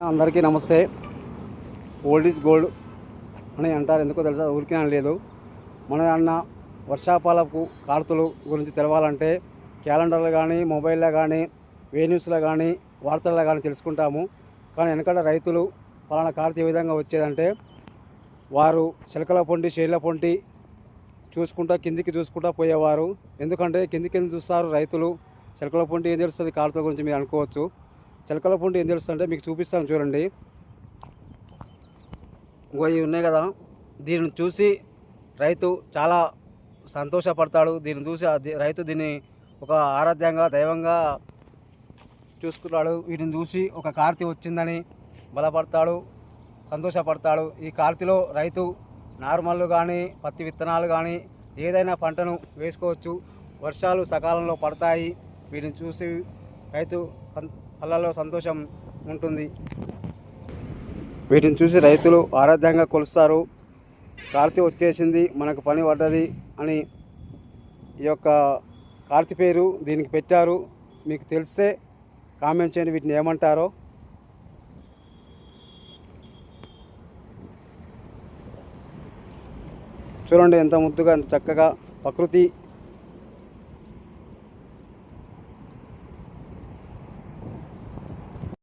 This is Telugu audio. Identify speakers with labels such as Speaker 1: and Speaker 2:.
Speaker 1: అందరికీ నమస్తే. ఓల్డ్ ఈజ్ గోల్డ్ అని అంటారు, ఎందుకో తెలుసా? ఊరికే లేదు. మనం ఏమన్నా వర్షాపాలపు కార్తులు గురించి తెలవాలంటే క్యాలెండర్లో కానీ, మొబైల్లో కానీ, న్యూస్లో కానీ, వార్తల్లో కానీ తెలుసుకుంటాము. కానీ వెనకట రైతులు పలానా కార్తీ ఏ విధంగా వచ్చేదంటే, వారు చిలకల పొంటి, చేళ్ళ పొంటి చూసుకుంటా కిందికి చూసుకుంటా పోయేవారు. ఎందుకంటే కిందికి చూస్తారు రైతులు. చిలకల పొంటి ఏం తెలుస్తుంది కార్తుల గురించి మీరు అనుకోవచ్చు. చిలకల పొంటి ఏం తెలుస్తుందంటే మీకు చూపిస్తాను చూడండి. ఇవి ఉన్నాయి కదా, దీన్ని చూసి రైతు చాలా సంతోషపడతాడు. దీన్ని చూసి రైతు దీన్ని ఒక ఆరాధ్యంగా, దైవంగా చూసుకున్నాడు. వీటిని చూసి ఒక కార్తీ వచ్చిందని బలపడతాడు, సంతోషపడతాడు. ఈ కార్తీలో రైతు నార్మల్ కానీ, పత్తి విత్తనాలు కానీ, ఏదైనా పంటను వేసుకోవచ్చు. వర్షాలు సకాలంలో పడతాయి. వీటిని చూసి రైతు కళ్ళల్లో సంతోషం ఉంటుంది. వీటిని చూసి రైతులు ఆరాధ్యంగా కొలుస్తారు. కార్తీ వచ్చేసింది, మనకు పని పడ్డది అని ఈ యొక్క కార్తీ పేరు దీనికి పెట్టారు. మీకు తెలిస్తే కామెంట్ చేయండి వీటిని ఏమంటారో. చూడండి ఎంత ముద్దుగా, ఎంత చక్కగా ప్రకృతి